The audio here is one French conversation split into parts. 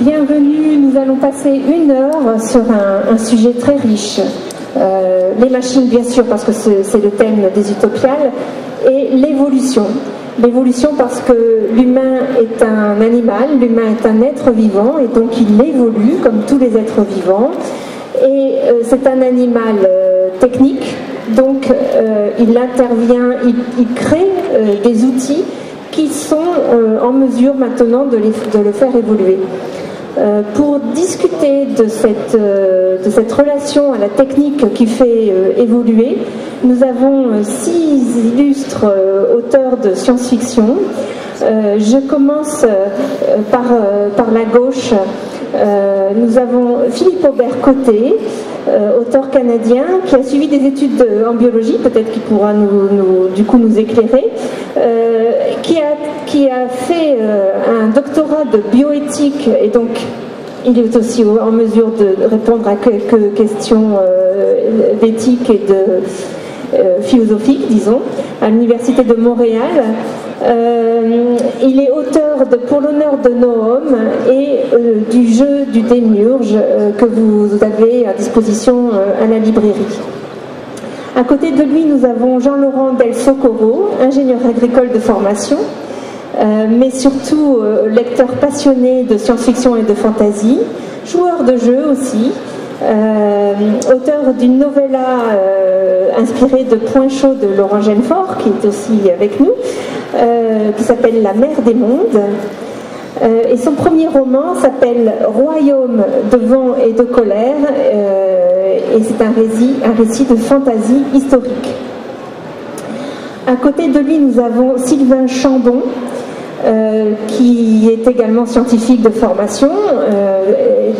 bienvenue. Nous allons passer 1 heure sur un sujet très riche. Les machines, bien sûr, parce que c'est le thème des Utopiales, et l'évolution. L'évolution parce que l'humain est un animal, l'humain est un être vivant, et donc il évolue comme tous les êtres vivants. Et c'est un animal technique, donc il intervient, il crée des outils qui sont en mesure maintenant de le faire évoluer. Pour discuter de cette relation à la technique qui fait évoluer, nous avons 6 illustres auteurs de science-fiction. Je commence par la gauche. Nous avons Philippe Aubert-Côté, auteur canadien, qui a suivi des études en biologie, peut-être qu'il pourra nous éclairer, qui a fait un doctorat de bioéthique, et donc il est aussi en mesure de répondre à quelques questions d'éthique et de philosophique, disons, à l'Université de Montréal. Il est auteur de Pour l'honneur de Noam et du jeu du Démiurge que vous avez à disposition à la librairie. À côté de lui, nous avons Jean-Laurent Del Socorro, ingénieur agricole de formation, mais surtout lecteur passionné de science-fiction et de fantasy, joueur de jeu aussi, auteur d'une novella inspirée de Point chaud de Laurent Genefort, qui est aussi avec nous, qui s'appelle La mer des mondes. Et son premier roman s'appelle Royaume de vent et de colère, et c'est un récit de fantaisie historique. À côté de lui, nous avons Sylvain Chambon, qui est également scientifique de formation,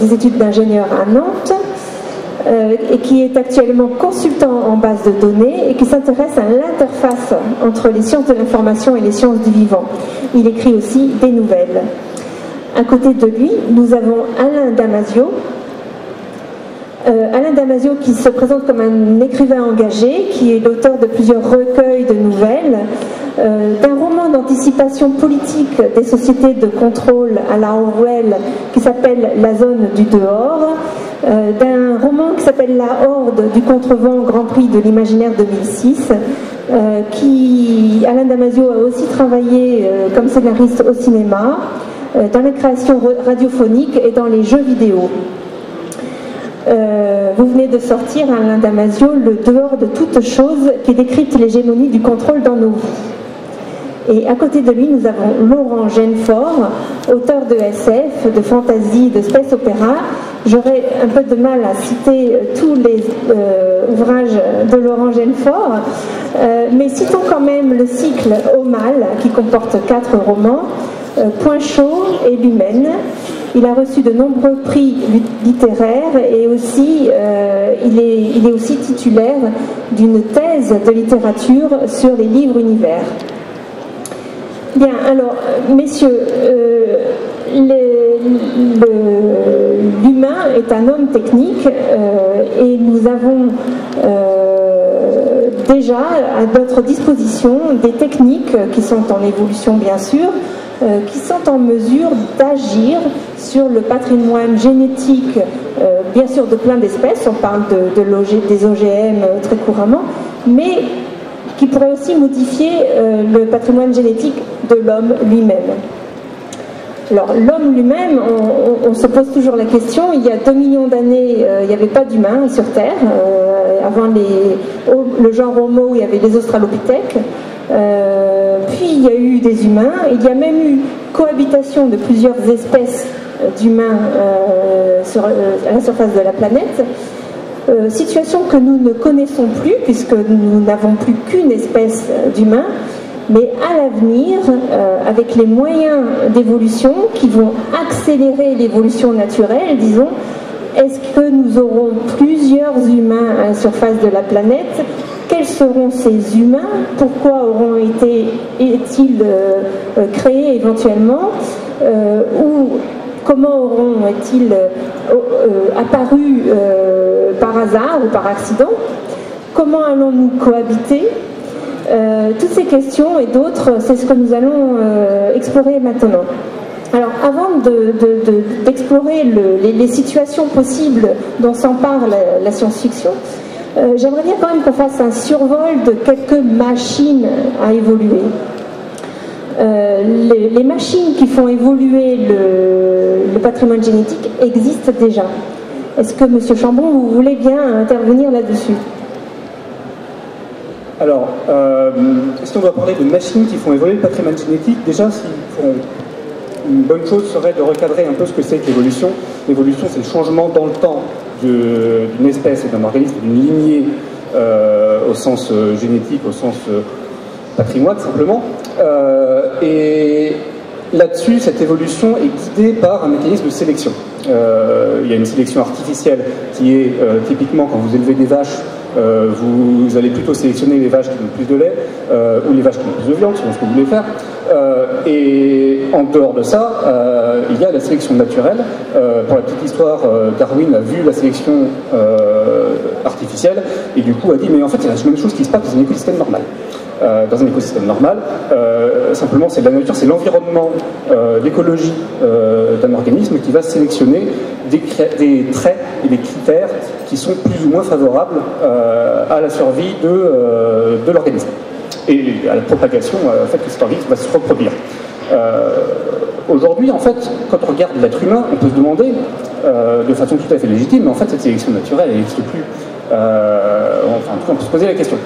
des études d'ingénieur à Nantes, et qui est actuellement consultant en base de données et qui s'intéresse à l'interface entre les sciences de l'information et les sciences du vivant. Il écrit aussi des nouvelles. À côté de lui, nous avons Alain Damasio. Alain Damasio qui se présente comme un écrivain engagé, qui est l'auteur de plusieurs recueils de nouvelles, d'un roman d'anticipation politique des sociétés de contrôle à la Orwell qui s'appelle La zone du dehors, d'un roman qui s'appelle La Horde du contrevent Grand Prix de l'imaginaire 2006, Alain Damasio a aussi travaillé comme scénariste au cinéma, dans la création radiophonique et dans les jeux vidéo. Vous venez de sortir, Alain Damasio, Le dehors de toute chose, qui décrypte l'hégémonie du contrôle dans nos vies. Et à côté de lui, nous avons Laurent Genefort, auteur de SF, de fantasy, de space opéra. J'aurais un peu de mal à citer tous les ouvrages de Laurent Genefort, mais citons quand même le cycle Au mal, qui comporte 4 romans, Point chaud et L'Humaine. Il a reçu de nombreux prix littéraires et aussi, il est aussi titulaire d'une thèse de littérature sur les livres univers. Bien, alors, messieurs, l'humain est un homme technique et nous avons déjà à notre disposition des techniques qui sont en évolution, bien sûr, qui sont en mesure d'agir sur le patrimoine génétique, bien sûr de plein d'espèces, on parle des OGM très couramment, mais qui pourraient aussi modifier le patrimoine génétique de l'homme lui-même. Alors l'homme lui-même, on se pose toujours la question, il y a 2 millions d'années, il n'y avait pas d'humains sur Terre, avant le genre Homo, il y avait les Australopithèques, puis il y a eu des humains, il y a même eu cohabitation de plusieurs espèces d'humains à la surface de la planète, situation que nous ne connaissons plus puisque nous n'avons plus qu'une espèce d'humains, mais à l'avenir, avec les moyens d'évolution qui vont accélérer l'évolution naturelle, disons, est-ce que nous aurons plusieurs humains à la surface de la planète? Quels seront ces humains? Pourquoi est-ils créés éventuellement? Ou comment auront-ils apparu par hasard ou par accident? Comment allons-nous cohabiter? Toutes ces questions et d'autres, c'est ce que nous allons explorer maintenant. Alors, avant d'explorer les situations possibles dont s'empare la science-fiction, j'aimerais bien quand même qu'on fasse un survol de quelques machines à évoluer. Les machines qui font évoluer le patrimoine génétique existent déjà. Est-ce que, M. Chambon, vous voulez bien intervenir là-dessus? Alors, si on doit parler de machines qui font évoluer le patrimoine génétique, déjà, une bonne chose serait de recadrer un peu ce que c'est que l'évolution. L'évolution, c'est le changement dans le temps d'une espèce et d'un organisme, d'une lignée au sens génétique, au sens patrimoine simplement. Et là-dessus, cette évolution est guidée par un mécanisme de sélection. Il y a une sélection artificielle qui est typiquement quand vous élevez des vaches, vous allez plutôt sélectionner les vaches qui donnent plus de lait ou les vaches qui donnent plus de viande, selon ce que vous voulez faire. Et en dehors de ça, il y a la sélection naturelle. Pour la petite histoire, Darwin a vu la sélection artificielle et du coup a dit mais en fait il y a la même chose qui se passe dans un écosystème normal. Dans un écosystème normal, simplement c'est la nature, c'est l'environnement, l'écologie d'un organisme qui va sélectionner des traits et des critères qui sont plus ou moins favorables à la survie de l'organisme et à la propagation, au fait que cet organisme va se reproduire. Aujourd'hui, en fait, quand on regarde l'être humain, on peut se demander, de façon tout à fait légitime, mais en fait cette sélection naturelle, elle n'existe plus. Enfin, en tout cas, on peut se poser la question.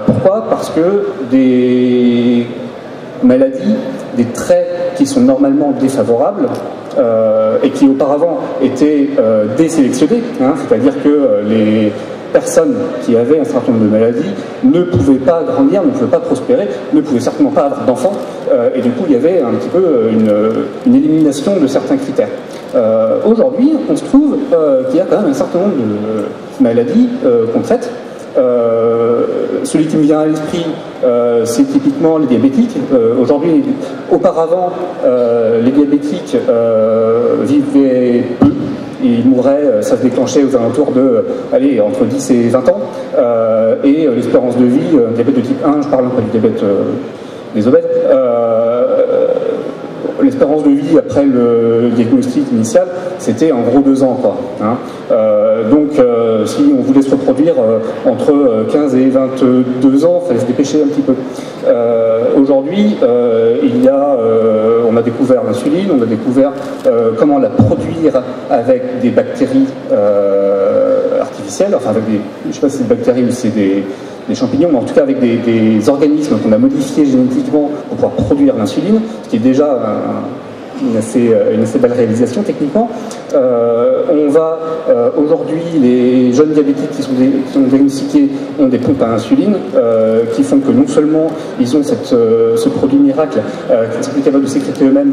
Pourquoi? Parce que des maladies, des traits qui sont normalement défavorables et qui auparavant étaient désélectionnés, hein, c'est-à-dire que les personnes qui avaient un certain nombre de maladies ne pouvaient pas grandir, ne pouvaient pas prospérer, ne pouvaient certainement pas avoir d'enfants, et du coup il y avait un petit peu une élimination de certains critères. Aujourd'hui, on se trouve qu'il y a quand même un certain nombre de maladies qu'on traite. Celui qui me vient à l'esprit, c'est typiquement les diabétiques. Aujourd'hui, auparavant, les diabétiques vivaient peu. Ils mouraient, ça se déclenchait aux alentours de, allez, entre 10 et 20 ans. Et l'espérance de vie, diabète de type 1, je parle pas du diabète des obèses, l'espérance de vie après le diagnostic initial, c'était en gros 2 ans, quoi. Hein. Donc, si on voulait se reproduire entre 15 et 22 ans, il fallait se dépêcher un petit peu. Aujourd'hui, on a découvert l'insuline, on a découvert comment la produire avec des bactéries artificielles, enfin avec des, je ne sais pas si c'est des bactéries ou c'est des champignons, mais en tout cas avec des organismes qu'on a modifiés génétiquement pour pouvoir produire l'insuline, ce qui est déjà une assez belle réalisation techniquement. On va aujourd'hui, les jeunes diabétiques qui sont diagnostiqués ont des pompes à insuline qui font que non seulement ils ont ce produit miracle qui sont capables de sécréter eux-mêmes,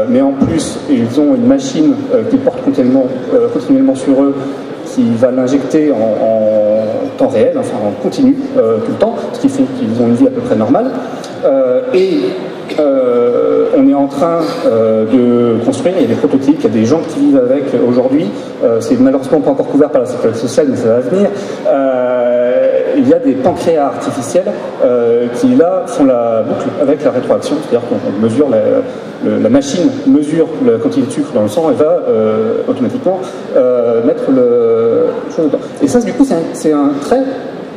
mais en plus ils ont une machine qui porte continuellement sur eux, qui va l'injecter en temps réel, enfin en continu, tout le temps, ce qui fait qu'ils ont une vie à peu près normale. On est en train de construire, il y a des prototypes, il y a des gens qui vivent avec aujourd'hui, c'est malheureusement pas encore couvert par la sécurité sociale, mais ça va venir. Il y a des pancréas artificiels qui là font la boucle avec la rétroaction, c'est-à-dire qu'on mesure la machine mesure la quantité de sucre dans le sang et va automatiquement mettre le chose dedans. Et ça, du coup, c'est un trait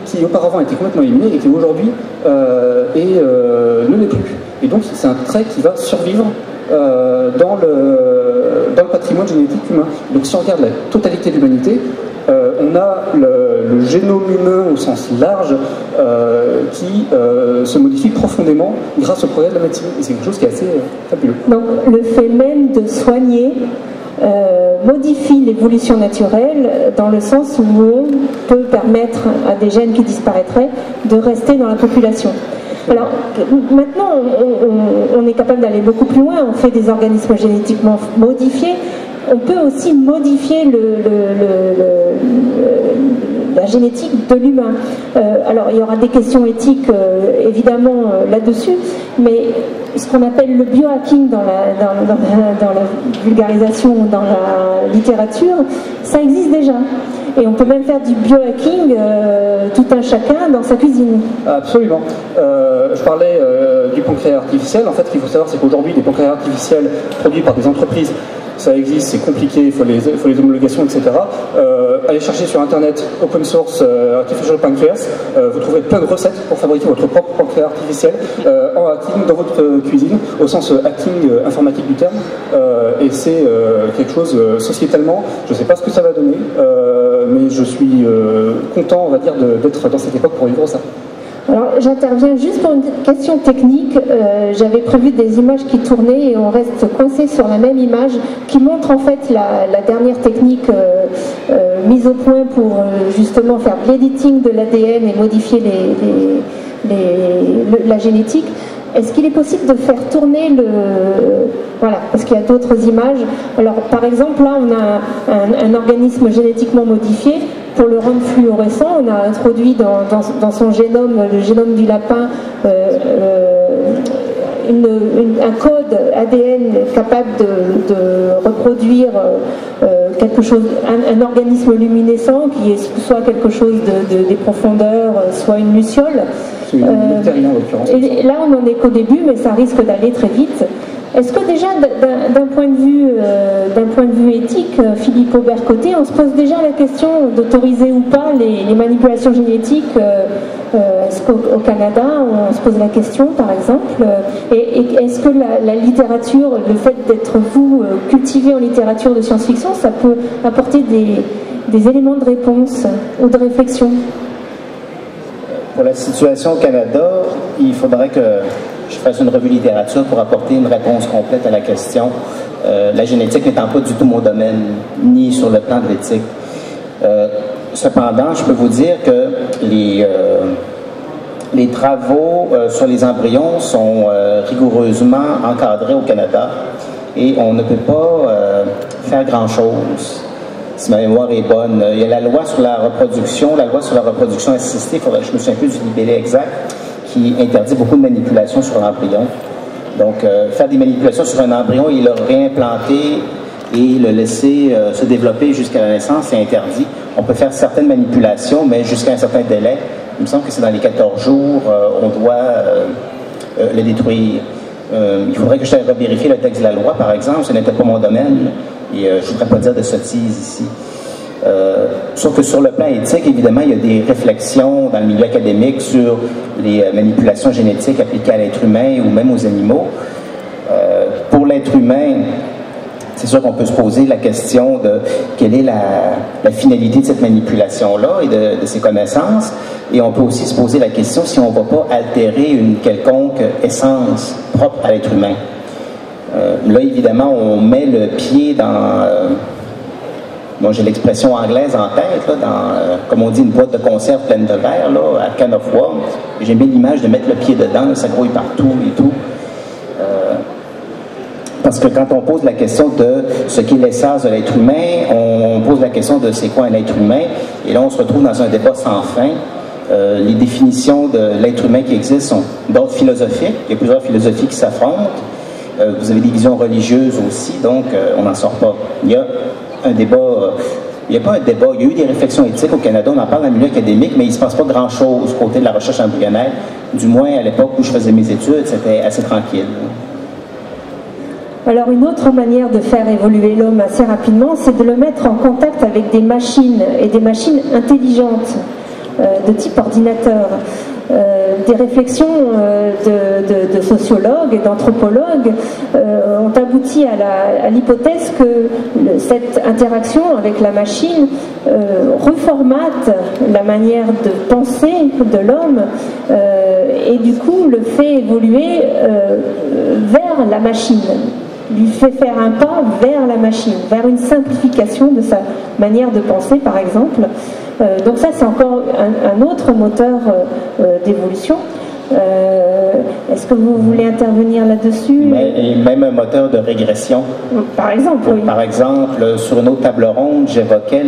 qui auparavant était complètement éliminé et qui aujourd'hui ne l'est plus. Et donc c'est un trait qui va survivre dans le patrimoine génétique humain. Donc si on regarde la totalité de l'humanité, on a le génome humain au sens large qui se modifie profondément grâce au progrès de la médecine. Et c'est quelque chose qui est assez fabuleux. Donc le fait même de soigner modifie l'évolution naturelle dans le sens où on peut permettre à des gènes qui disparaîtraient de rester dans la population. Alors maintenant on est capable d'aller beaucoup plus loin, on fait des organismes génétiquement modifiés, on peut aussi modifier la génétique de l'humain. Alors il y aura des questions éthiques évidemment là-dessus, mais ce qu'on appelle le biohacking dans la vulgarisation, dans la littérature, ça existe déjà. Et on peut même faire du biohacking tout un chacun dans sa cuisine. Absolument. Je parlais du pancréas artificiel. En fait, ce qu'il faut savoir, c'est qu'aujourd'hui, des pancréas artificiels produits par des entreprises, ça existe, c'est compliqué, il faut les homologations, etc. Allez chercher sur Internet open source artificial pancreas, vous trouverez plein de recettes pour fabriquer votre propre pancréas artificiel en hacking dans votre cuisine, au sens hacking informatique du terme. Et c'est quelque chose sociétalement, je ne sais pas ce que ça va donner, mais je suis content, on va dire, d'être dans cette époque pour vivre ça. Alors j'interviens juste pour une question technique. J'avais prévu des images qui tournaient et on reste coincé sur la même image qui montre en fait la dernière technique mise au point pour justement faire de l'editing de l'ADN et modifier la génétique. Est-ce qu'il est possible de faire tourner Voilà, parce qu'il y a d'autres images. Alors, par exemple, là, on a un organisme génétiquement modifié. Pour le rendre fluorescent, on a introduit dans son génome, le génome du lapin, un code ADN capable de reproduire quelque chose, un organisme luminescent qui est soit quelque chose des profondeurs, soit une luciole. Une en l'occurrence. Et là, on n'en est qu'au début, mais ça risque d'aller très vite. Est-ce que déjà, d'un point de vue éthique, Philippe Aubert-Côté, on se pose déjà la question d'autoriser ou pas les manipulations génétiques? Est-ce qu'au Canada, on se pose la question, par exemple? Et est-ce que la littérature, le fait d'être vous cultivé en littérature de science-fiction, ça peut apporter des éléments de réponse ou de réflexion? Pour la situation au Canada, il faudrait que je fasse une revue littérature pour apporter une réponse complète à la question. La génétique n'étant pas du tout mon domaine, ni sur le plan de l'éthique. Cependant, je peux vous dire que les travaux sur les embryons sont rigoureusement encadrés au Canada et on ne peut pas faire grand-chose. Si ma mémoire est bonne, il y a la loi sur la reproduction assistée, je me souviens plus du libellé exact, qui interdit beaucoup de manipulations sur l'embryon. Donc, faire des manipulations sur un embryon et le réimplanter et le laisser se développer jusqu'à la naissance, c'est interdit. On peut faire certaines manipulations, mais jusqu'à un certain délai. Il me semble que c'est dans les 14 jours, on doit le détruire. Il faudrait que je revérifie le texte de la loi, par exemple, ce n'était pas mon domaine, et je ne voudrais pas dire de sottises ici. Sauf que sur le plan éthique, évidemment, il y a des réflexions dans le milieu académique sur les manipulations génétiques appliquées à l'être humain ou même aux animaux. Pour l'être humain, c'est sûr qu'on peut se poser la question de quelle est la finalité de cette manipulation-là et de ses connaissances. Et on peut aussi se poser la question si on ne va pas altérer une quelconque essence propre à l'être humain. Là, évidemment, on met le pied dans... Moi, j'ai l'expression anglaise en tête, là, comme on dit, une boîte de conserve pleine de verre, là, à can of worms. J'aime bien l'image de mettre le pied dedans, là, ça grouille partout et tout. Parce que quand on pose la question de ce qu'est l'essence de l'être humain, on pose la question de c'est quoi un être humain, et là, on se retrouve dans un débat sans fin. Les définitions de l'être humain qui existent sont d'ordre philosophique. Il y a plusieurs philosophies qui s'affrontent. Vous avez des visions religieuses aussi, donc on n'en sort pas. Il y a un débat, il n'y a pas un débat, il y a eu des réflexions éthiques au Canada, on en parle dans le milieu académique, mais il ne se passe pas grand-chose côté de la recherche embryonnaire. Du moins, à l'époque où je faisais mes études, c'était assez tranquille. Alors une autre manière de faire évoluer l'homme assez rapidement, c'est de le mettre en contact avec des machines, et des machines intelligentes, de type ordinateur. Des réflexions de sociologues et d'anthropologues ont abouti à l'hypothèse que cette interaction avec la machine reformate la manière de penser de l'homme et du coup le fait évoluer vers la machine, lui fait faire un pas vers la machine, vers une simplification de sa manière de penser par exemple. Donc ça c'est encore un autre moteur d'évolution. Est-ce que vous voulez intervenir là-dessus? Et même un moteur de régression. Par exemple, oui. Par exemple, sur une autre table ronde, j'évoquais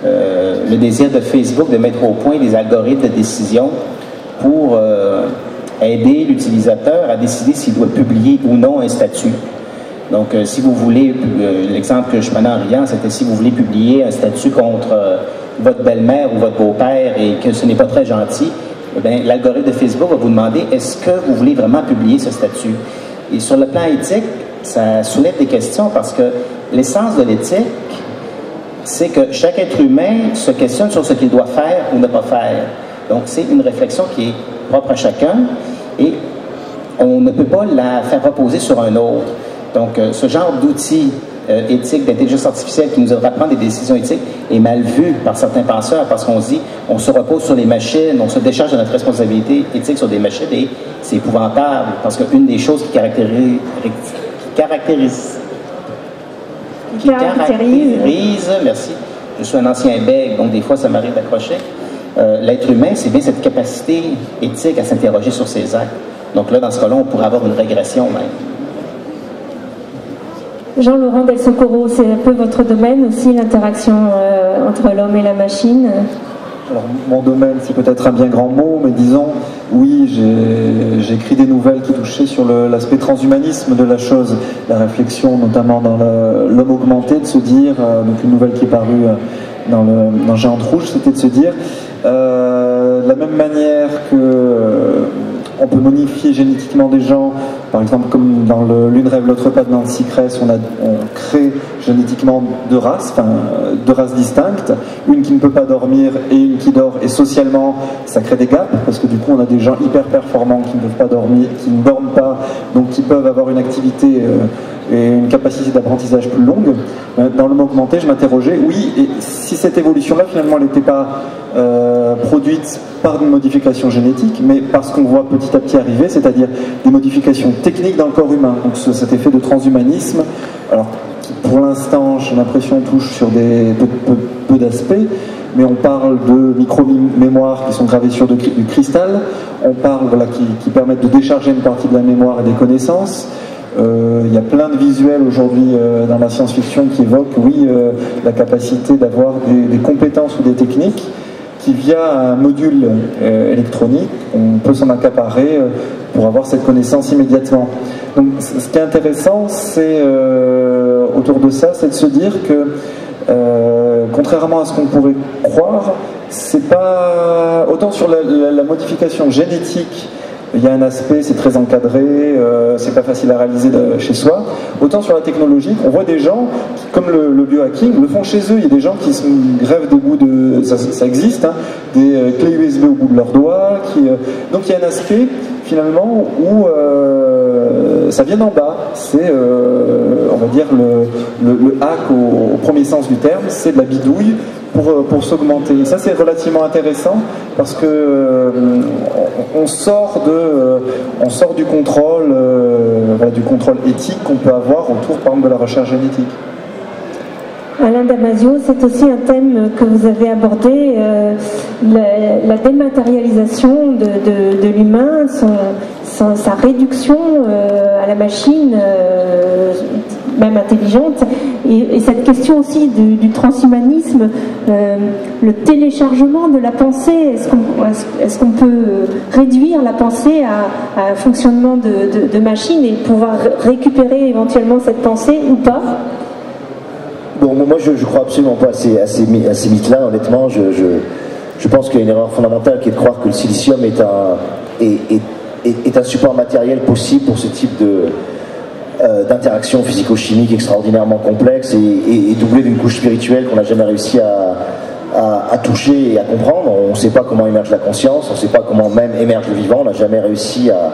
le désir de Facebook de mettre au point des algorithmes de décision pour aider l'utilisateur à décider s'il doit publier ou non un statut. Donc, si vous voulez, l'exemple que je prenais en riant, c'était si vous voulez publier un statut contre votre belle-mère ou votre beau-père et que ce n'est pas très gentil, eh bien, l'algorithme de Facebook va vous demander est-ce que vous voulez vraiment publier ce statut? Et sur le plan éthique, ça soulève des questions parce que l'essence de l'éthique, c'est que chaque être humain se questionne sur ce qu'il doit faire ou ne pas faire. Donc, c'est une réflexion qui est propre à chacun et on ne peut pas la faire reposer sur un autre. Donc, ce genre d'outils éthiques d'intelligence artificielle qui nous aidera à prendre des décisions éthiques est mal vu par certains penseurs parce qu'on se dit on se repose sur les machines, on se décharge de notre responsabilité éthique sur des machines et c'est épouvantable parce qu'une des choses qui caractérise, merci, je suis un ancien bègue, donc des fois ça m'arrive d'accrocher, l'être humain, c'est bien cette capacité éthique à s'interroger sur ses actes. Donc là, dans ce cas-là, on pourrait avoir une régression même. Jean-Laurent Del Socorro, c'est un peu votre domaine aussi, l'interaction entre l'homme et la machine. Alors, mon domaine, c'est peut-être un bien grand mot, mais disons, oui, j'ai écrit des nouvelles qui touchaient sur l'aspect transhumanisme de la chose, la réflexion notamment dans l'homme augmenté, de se dire, donc une nouvelle qui est parue dans Géante Rouge, c'était de se dire, de la même manière que on peut modifier génétiquement des gens, par exemple comme dans L'Une rêve, l'autre pas de Nancy Kress, on crée génétiquement deux races distinctes, une qui ne peut pas dormir et une qui dort, et socialement ça crée des gaps, parce que du coup on a des gens hyper performants qui ne peuvent pas dormir, qui ne dorment pas, donc qui peuvent avoir une activité et une capacité d'apprentissage plus longue. Dans l'homme augmenté, je m'interrogeais, oui, et si cette évolution-là finalement elle n'était pas produite par une modification génétique, mais parce qu'on voit petit à petit arriver, c'est-à-dire des modifications techniques dans le corps humain. Donc cet effet de transhumanisme, alors qui pour l'instant, j'ai l'impression, touche sur peu d'aspects, mais on parle de micro-mémoires qui sont gravées sur du cristal, on parle qui permettent de décharger une partie de la mémoire et des connaissances. Il y a plein de visuels aujourd'hui dans la science-fiction qui évoquent, oui, la capacité d'avoir des compétences ou des techniques qui, via un module électronique, on peut s'en accaparer pour avoir cette connaissance immédiatement. Donc, ce qui est intéressant, c'est autour de ça, c'est de se dire que, contrairement à ce qu'on pourrait croire, c'est pas autant sur la modification génétique. Il y a un aspect, c'est très encadré, c'est pas facile à réaliser chez soi. Autant sur la technologie, on voit des gens qui, comme le biohacking, le font chez eux. Il y a des gens qui se grèvent des bouts de... Ça existe, hein, des clés USB au bout de leurs doigts. Donc il y a un aspect, finalement, où ça vient d'en bas. C'est, on va dire, le hack au premier sens du terme, c'est de la bidouille pour s'augmenter. Et ça, c'est relativement intéressant parce que on sort du contrôle, du contrôle éthique qu'on peut avoir autour, par exemple, de la recherche génétique. Alain Damasio, c'est aussi un thème que vous avez abordé, la dématérialisation de l'humain, sa réduction à la machine, même intelligente, et cette question aussi du transhumanisme, le téléchargement de la pensée. Est-ce qu'on peut réduire la pensée à un fonctionnement de machine et pouvoir récupérer éventuellement cette pensée ou pas? Bon, moi je crois absolument pas à ces mythes-là, honnêtement. Je pense qu'il y a une erreur fondamentale qui est de croire que le silicium est un support matériel possible pour ce type d'interaction physico-chimique extraordinairement complexe et doublée d'une couche spirituelle qu'on n'a jamais réussi à toucher et à comprendre. On ne sait pas comment émerge la conscience, on ne sait pas comment même émerge le vivant, on n'a jamais réussi à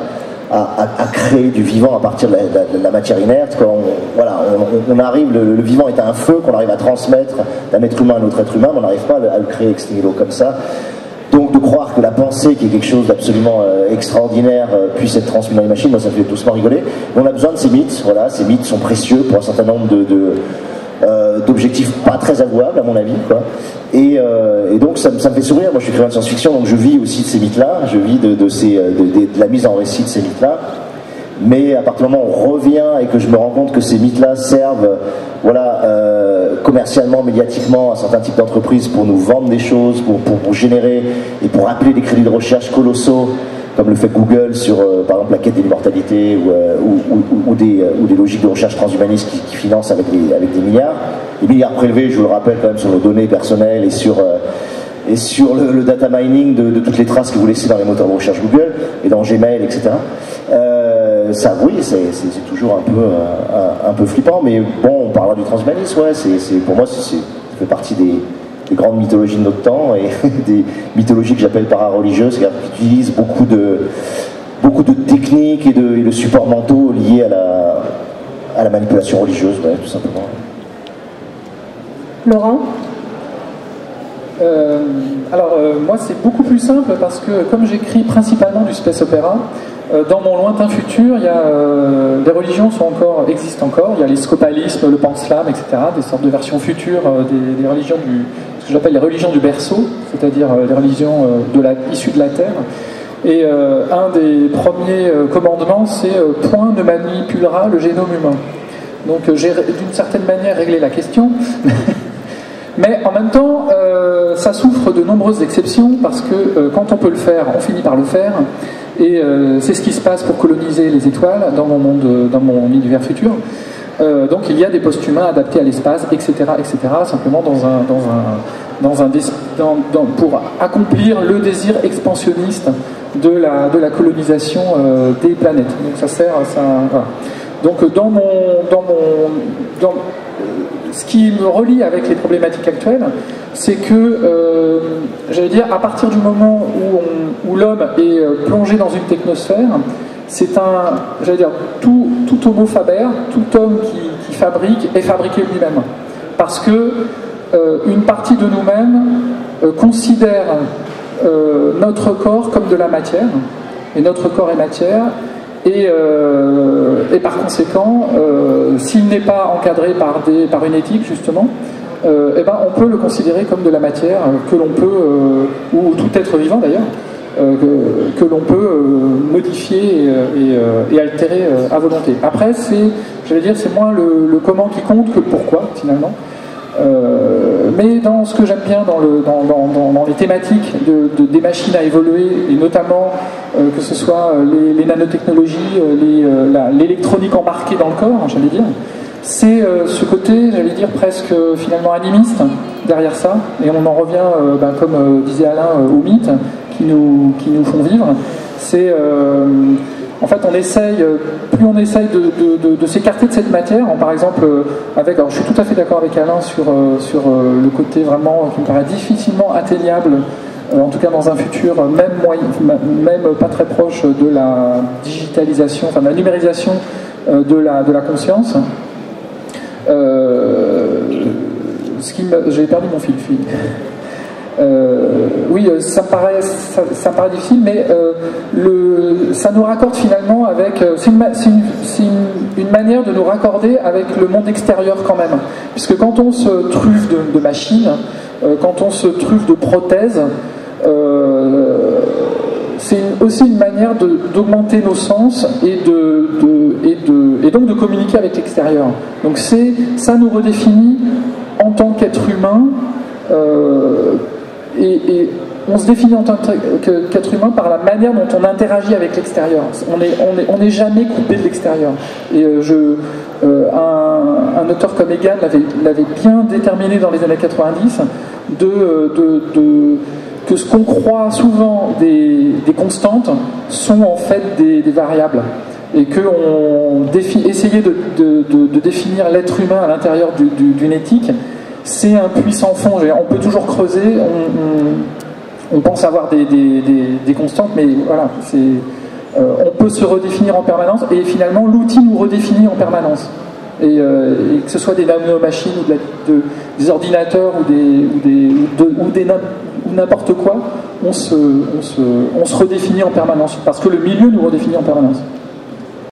créer du vivant à partir de la matière inerte. On arrive, le vivant est un feu qu'on arrive à transmettre d'un être humain à un autre être humain, mais on n'arrive pas à le créer ex nihilo comme ça. Donc de croire que la pensée, qui est quelque chose d'absolument extraordinaire, puisse être transmise dans les machines, moi ça me fait doucement rigoler. Mais on a besoin de ces mythes, voilà, ces mythes sont précieux pour un certain nombre d'objectifs pas très avouables à mon avis, quoi. Et donc ça me fait sourire. Moi je suis écrivain de science-fiction, donc je vis aussi de ces mythes-là, je vis de la mise en récit de ces mythes-là. Mais à partir du moment où on revient et que je me rends compte que ces mythes-là servent, comme commercialement, médiatiquement à certains types d'entreprises pour nous vendre des choses, pour générer et pour appeler des crédits de recherche colossaux, comme le fait Google sur, par exemple, la quête de l'immortalité ou des logiques de recherche transhumaniste qui financent avec des milliards. Des milliards prélevés, je vous le rappelle, quand même, sur nos données personnelles et sur le data mining de toutes les traces que vous laissez dans les moteurs de recherche Google et dans Gmail, etc. Ça, oui, c'est toujours un peu flippant, mais bon, on parlera du transhumanisme, ouais, pour moi, ça fait partie des grandes mythologies de notre temps et des mythologies que j'appelle para-religieuses, qui utilisent beaucoup de techniques et de supports mentaux liés à la manipulation religieuse, ouais, tout simplement. Laurent ? Moi c'est beaucoup plus simple parce que comme j'écris principalement du space opéra, dans mon lointain futur, les religions existent encore. Il y a les scopalismes, le panslam, etc., des sortes de versions futures des religions ce que j'appelle les religions du berceau, c'est-à-dire les religions issues de la terre. Et un des premiers commandements, c'est point ne manipulera le génome humain. Donc j'ai d'une certaine manière réglé la question. Mais en même temps, ça souffre de nombreuses exceptions parce que quand on peut le faire, on finit par le faire. Et c'est ce qui se passe pour coloniser les étoiles dans mon univers futur. Donc il y a des post-humains adaptés à l'espace, etc., simplement pour accomplir le désir expansionniste de la colonisation des planètes. Donc ça sert à ça. Voilà. Donc ce qui me relie avec les problématiques actuelles, c'est que, j'allais dire, à partir du moment où l'homme est plongé dans une technosphère, c'est j'allais dire, tout homo faber, tout homme qui fabrique est fabriqué lui-même. Parce que une partie de nous-mêmes considère notre corps comme de la matière, et notre corps est matière. Et par conséquent, s'il n'est pas encadré par une éthique, justement, on peut le considérer comme de la matière que l'on peut, ou tout être vivant d'ailleurs, que l'on peut modifier et altérer à volonté. Après, c'est moins le comment qui compte que le pourquoi, finalement. Mais dans ce que j'aime bien dans les thématiques des machines à évoluer, et notamment que ce soit les nanotechnologies, l'électronique embarquée dans le corps, j'allais dire, c'est ce côté, j'allais dire, presque finalement animiste derrière ça, et on en revient, comme disait Alain, aux mythes qui nous font vivre. C'est en fait, plus on essaye de s'écarter de cette matière, par exemple, alors je suis tout à fait d'accord avec Alain sur le côté vraiment qui me paraît difficilement atteignable, en tout cas dans un futur même pas très proche de la digitalisation, enfin de la numérisation de la conscience. J'ai perdu mon fil. Oui, ça me paraît difficile, mais ça nous raccorde finalement avec... C'est une manière de nous raccorder avec le monde extérieur quand même. Puisque quand on se truffe de machines, quand on se truffe de prothèses, c'est aussi une manière d'augmenter nos sens et donc de communiquer avec l'extérieur. Donc ça nous redéfinit en tant qu'être humain, et on se définit en tant qu'être humain par la manière dont on interagit avec l'extérieur. On n'est jamais coupé de l'extérieur. Et un auteur comme Egan l'avait bien déterminé dans les années 90, que ce qu'on croit souvent des constantes sont en fait des variables. Et qu'on essayer de définir l'être humain à l'intérieur d'une éthique, c'est un puits sans fond. On peut toujours creuser, on pense avoir des constantes, mais voilà, on peut se redéfinir en permanence, et finalement l'outil nous redéfinit en permanence. Et que ce soit des nanomachines ou des ordinateurs ou n'importe quoi, on se redéfinit en permanence, parce que le milieu nous redéfinit en permanence.